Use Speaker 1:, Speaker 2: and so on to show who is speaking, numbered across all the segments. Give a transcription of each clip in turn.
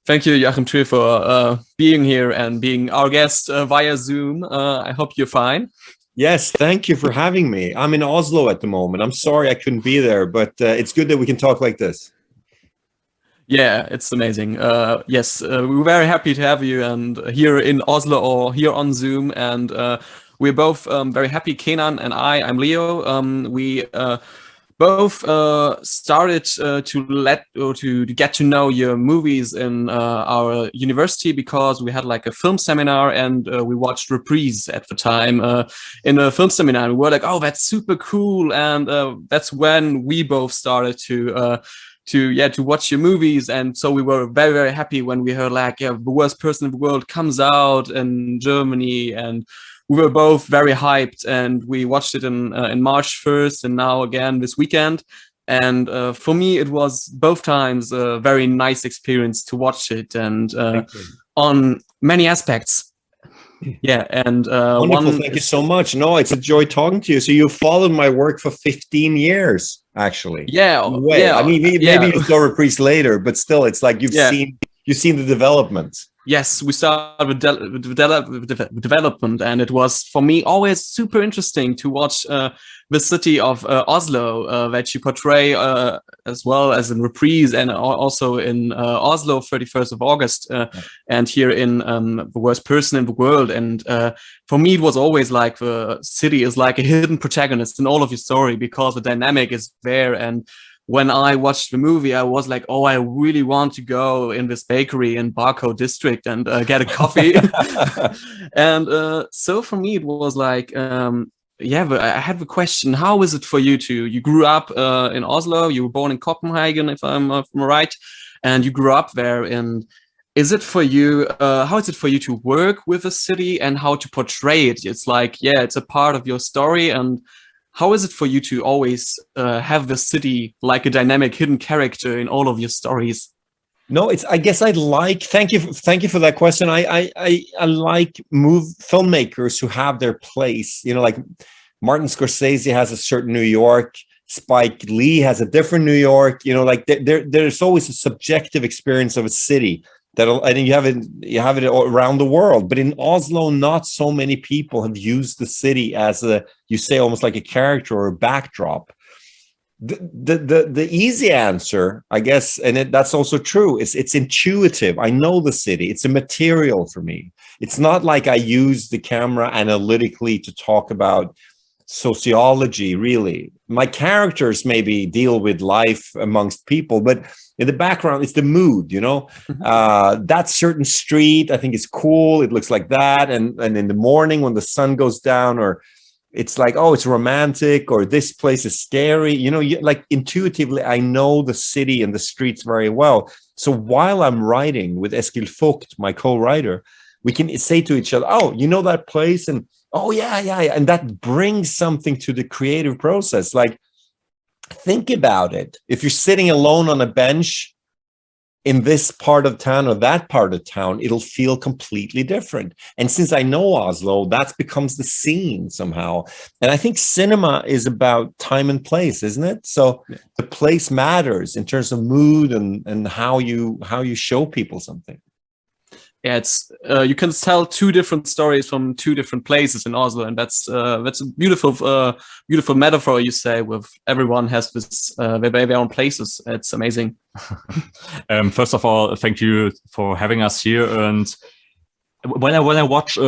Speaker 1: Thank you, Joachim Trier, for being here and being our guest via Zoom. I hope you're fine.
Speaker 2: Yes, thank you for having me. I'm in Oslo at the moment. I'm sorry I couldn't be there, but it's good that we can talk like this.
Speaker 1: Yeah, it's amazing. Yes, we're very happy to have you and here in Oslo or here on Zoom. And we're both very happy, Kenan and I'm Leo. We both started to get to know your movies in our university because we had like a film seminar and we watched Reprise at the time in a film seminar. We were like, oh, that's super cool, and that's when we both started to watch your movies. And so we were very, very happy when we heard like, yeah, The Worst Person in the World comes out in Germany, and we were both very hyped, and we watched it in March 1st and now again this weekend. And for me, it was both times a very nice experience to watch it, and on many aspects. Yeah, and
Speaker 2: wonderful. Thank you so much. No, it's a joy talking to you. So you followed my work for 15 years, actually.
Speaker 1: Yeah,
Speaker 2: I mean, maybe you saw Reprise later, but still, it's like you've seen the development.
Speaker 1: Yes, we started with development, and it was for me always super interesting to watch the city of Oslo that you portray as well as in Reprise and also in Oslo 31st of August and here in The Worst Person in the World. And for me, it was always like the city is like a hidden protagonist in all of your story because the dynamic is there. And when I watched the movie, I was like, oh, I really want to go in this bakery in Barco district and get a coffee. And so for me, it was like, but I had the question, how is it for you you grew up in Oslo, you were born in Copenhagen, if I'm right, and you grew up there. And is it for you, how is it for you to work with a city and how to portray it? It's like, yeah, it's a part of your story. And how is it for you to always have the city like a dynamic hidden character in all of your stories?
Speaker 2: No, I guess thank you for that question. I like filmmakers who have their place, like Martin Scorsese has a certain New York, Spike Lee has a different New York, like there's always a subjective experience of a city. I think you have it around the world, but in Oslo, not so many people have used the city as almost like a character or a backdrop. The easy answer, I guess, and that's also true, is it's intuitive. I know the city. It's a material for me. It's not like I use the camera analytically to talk about sociology, really. My characters maybe deal with life amongst people, but in the background, it's the mood, that certain street, I think is cool. It looks like that. And in the morning when the sun goes down, or it's like, oh, it's romantic, or this place is scary. Like intuitively, I know the city and the streets very well. So while I'm writing with Eskil Vogt, my co-writer, we can say to each other, oh, you know that place? And oh, yeah. And that brings something to the creative process. Like, think about it. If you're sitting alone on a bench in this part of town or that part of town, it'll feel completely different. And since I know Oslo, that becomes the scene somehow. And I think cinema is about time and place, isn't it? So the place matters in terms of mood and how you show people something.
Speaker 1: Yeah, it's you can tell two different stories from two different places in Oslo, and that's a beautiful metaphor you say. With everyone has this their own places. It's amazing.
Speaker 3: First of all, thank you for having us here. And when I watch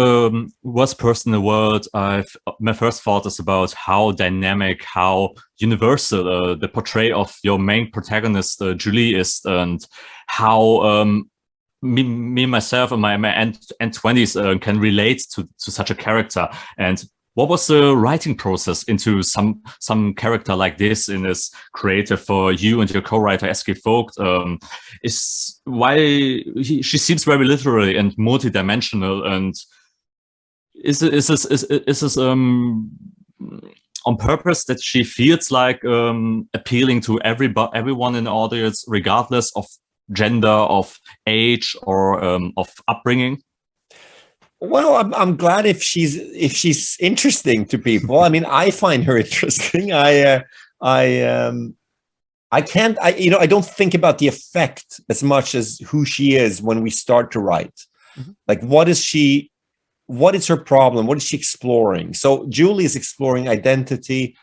Speaker 3: Worst Person in the World, my first thought is about how dynamic, how universal the portrayal of your main protagonist Julie is, and how me myself in my end 20s can relate to such a character. And what was the writing process into some character like this in this creative for you and your co-writer Eskil Vogt? Is why she seems very literary and multidimensional, and is this on purpose that she feels like appealing to everyone in the audience, regardless of gender, of age, or of upbringing?
Speaker 2: Well, I'm glad if she's interesting to people. I mean, I find her interesting. I can't, I don't think about the effect as much as who she is when we start to write. Like, what is her problem? What is she exploring? So Julie is exploring identity.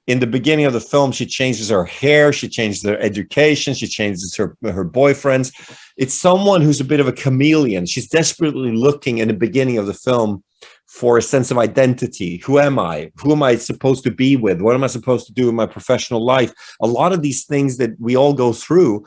Speaker 2: In the beginning of the film, she changes her hair, she changes her education, she changes her boyfriends. It's someone who's a bit of a chameleon. She's desperately looking in the beginning of the film for a sense of identity. Who am I? Who am I supposed to be with? What am I supposed to do in my professional life? A lot of these things that we all go through,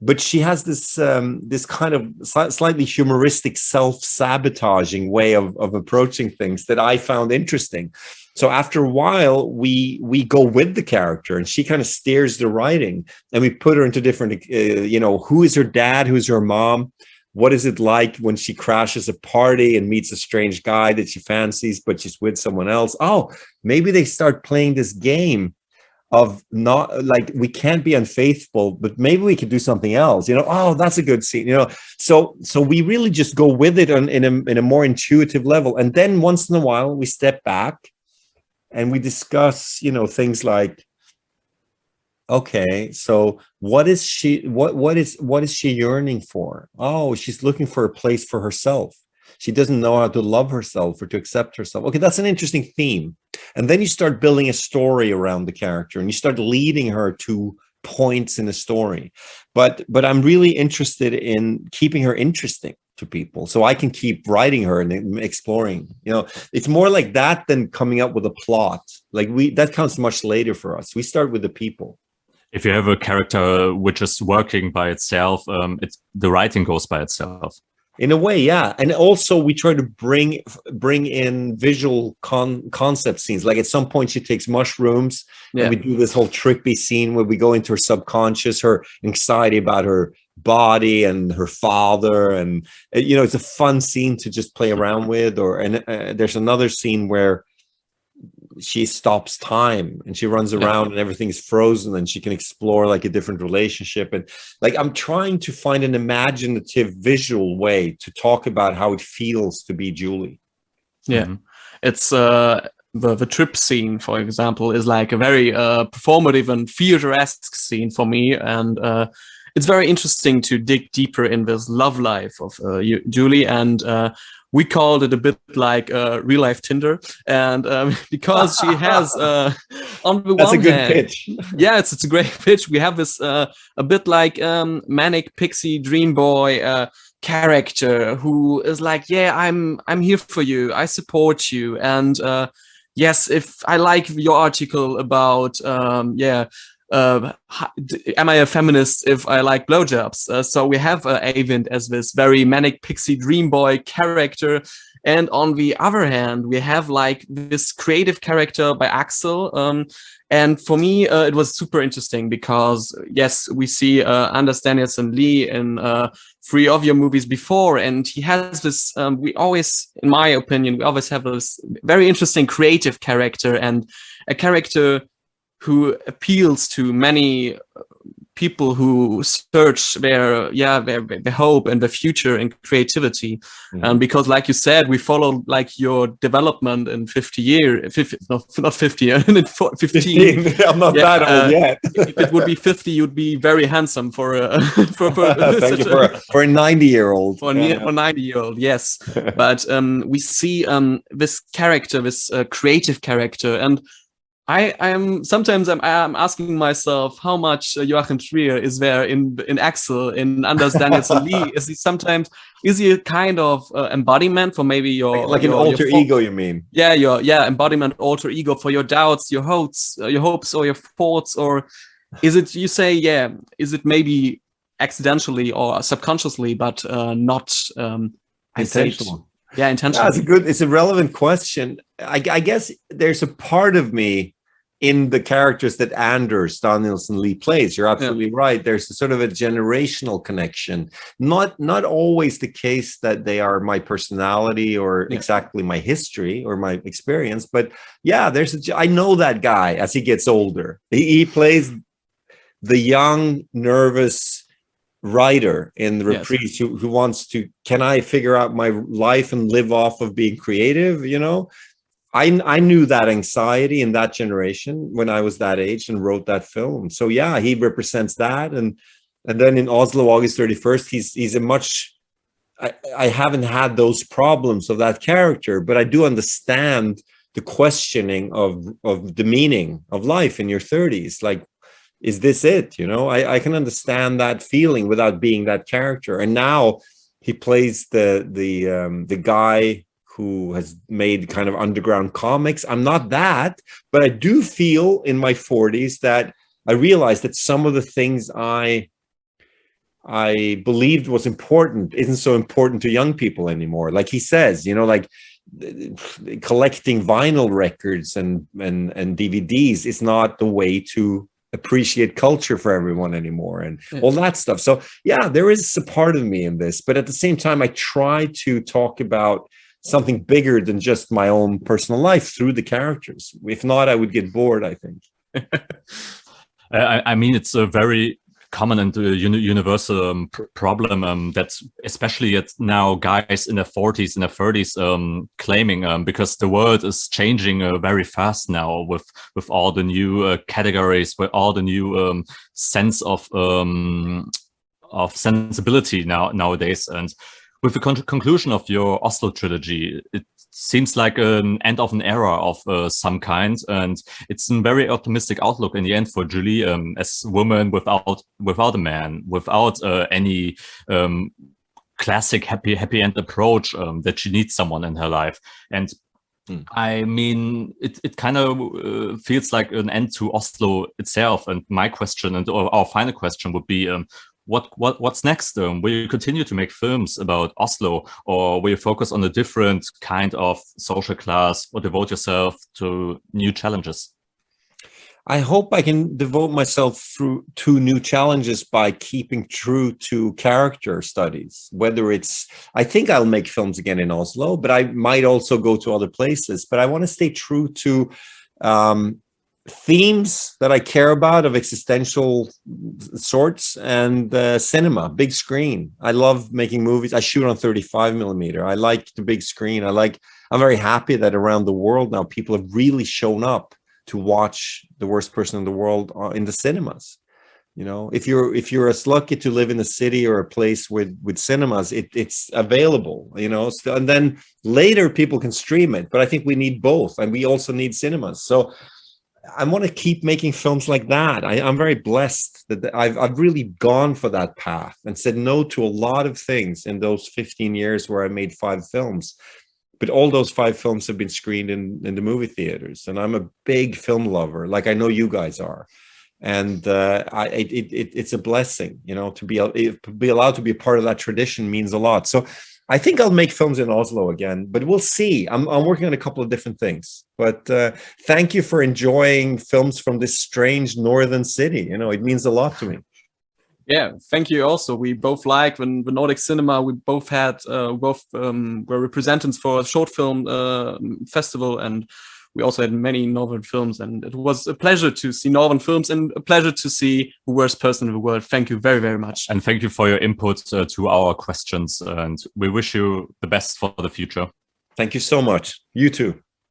Speaker 2: but she has this this kind of slightly humoristic, self-sabotaging way of approaching things that I found interesting. So after a while, we go with the character, and she kind of steers the writing, and we put her into different, who is her dad? Who's her mom? What is it like when she crashes a party and meets a strange guy that she fancies, but she's with someone else? Oh, maybe they start playing this game of not like, we can't be unfaithful, but maybe we could do something else. Oh, that's a good scene. So we really just go with it in a more intuitive level, and then once in a while we step back and we discuss, things like, okay, so what is she yearning for? Oh, she's looking for a place for herself. She doesn't know how to love herself or to accept herself. Okay, that's an interesting theme. And then you start building a story around the character, and you start leading her to points in the story. But I'm really interested in keeping her interesting to people, so I can keep writing her and exploring. It's more like that than coming up with a plot. Like, that comes much later for us. We start with the people.
Speaker 3: If you have a character which is working by itself, the writing goes by itself.
Speaker 2: In a way, yeah. And also we try to bring in visual concept scenes. Like, at some point she takes mushrooms, and we do this whole trippy scene where we go into her subconscious, her anxiety about her body and her father, and it's a fun scene to just play around with. There's another scene where she stops time and she runs around and everything's frozen, and she can explore like a different relationship. And like, I'm trying to find an imaginative visual way to talk about how it feels to be Julie.
Speaker 1: It's the trip scene, for example, is like a very performative and theater-esque scene for me, and it's very interesting to dig deeper in this love life of Julie, and we called it a bit like real life Tinder, and because she has on the
Speaker 2: that's
Speaker 1: one
Speaker 2: a good
Speaker 1: hand,
Speaker 2: pitch.
Speaker 1: Yeah, it's a great pitch. We have this a bit like manic pixie dream boy character who is like, yeah, I'm here for you, I support you, and yes, if I like your article about am I a feminist if I like blowjobs? So we have Avind as this very manic pixie dream boy character, and on the other hand, we have like this creative character by Aksel. And for me, it was super interesting because yes, we see Anders Danielsen Lee in 3 of your movies before, and he has this. We always, in my opinion, we always have this very interesting creative character, and a character who appeals to many people who search their hope and the future and creativity. Because like you said, we follow like your development in 50 years, not 50, in 15.
Speaker 2: I'm not that old yet.
Speaker 1: If it would be 50, you'd be very handsome for a for
Speaker 2: a 90-year-old.
Speaker 1: For a 90-year-old, yes. But we see this character, this creative character, and I'm sometimes asking myself how much Joachim Trier is there in Aksel, in Anders Danielsen Lee. Is he a kind of embodiment for maybe your
Speaker 2: like an alter ego? You mean?
Speaker 1: Yeah, embodiment, alter ego for your doubts, your hopes, or your thoughts, or is it? You say, is it maybe accidentally or subconsciously, but not
Speaker 2: intentional?
Speaker 1: Yeah, intentionally.
Speaker 2: It's a relevant question. I guess there's a part of me in the characters that Anders Danielsen Lee plays. You're absolutely right. There's a sort of a generational connection. Not always the case that they are my personality or exactly my history or my experience, but I know that guy as he gets older. He plays the young, nervous writer in the Reprise who wants to, can I figure out my life and live off of being creative? I knew that anxiety in that generation when I was that age and wrote that film. So yeah, he represents that. And then in Oslo, August 31st, he's a much, I haven't had those problems of that character, but I do understand the questioning of the meaning of life in your 30s. Like, is this it? You know, I can understand that feeling without being that character. And now he plays the guy who has made kind of underground comics. I'm not that, but I do feel in my 40s that I realized that some of the things I believed was important isn't so important to young people anymore. Like he says, you know, like collecting vinyl records and DVDs is not the way to appreciate culture for everyone anymore, and all that stuff. So yeah, there is a part of me in this, but at the same time, I try to talk about something bigger than just my own personal life through the characters. If not, I would get bored, I think.
Speaker 3: I mean, it's a very common and universal problem that especially now guys in their 40s and their 30s claiming, because the world is changing very fast now with all the new categories, with all the new sense of sensibility nowadays. And with the conclusion of your Oslo trilogy, it seems like an end of an era of some kind, and it's a very optimistic outlook in the end for Julie as a woman without a man, without any classic happy end approach that she needs someone in her life. And I mean, it kind of feels like an end to Oslo itself. And my question, and our final question, would be, what's next? Will you continue to make films about Oslo, or will you focus on a different kind of social class, or devote yourself to new challenges?
Speaker 2: I hope I can devote myself to new challenges by keeping true to character studies. Whether it's, I think I'll make films again in Oslo, but I might also go to other places. But I want to stay true to themes that I care about of existential sorts, and cinema, big screen. I love making movies. I shoot on 35 millimeter. I like the big screen. I'm very happy that around the world now people have really shown up to watch The Worst Person in the World in the cinemas. You know, if you're as lucky to live in a city or a place with cinemas, it's available, you know, and then later people can stream it. But I think we need both, and we also need cinemas. So I want to keep making films like that. I'm very blessed that I've really gone for that path and said no to a lot of things in those 15 years where I made 5 films. But all those 5 films have been screened in the movie theaters. And I'm a big film lover, like I know you guys are. And it's a blessing, you know, to be allowed to be a part of that tradition means a lot. So I think I'll make films in Oslo again, but we'll see. I'm working on a couple of different things. But thank you for enjoying films from this strange northern city. You know, it means a lot to me.
Speaker 1: Yeah, thank you. Also, we both liked when the Nordic cinema. We both had were representatives for a short film festival, and we also had many Northern films. And it was a pleasure to see Northern films, and a pleasure to see The Worst Person in the World. Thank you very, very much.
Speaker 3: And thank you for your input to our questions. And we wish you the best for the future.
Speaker 2: Thank you so much. You too.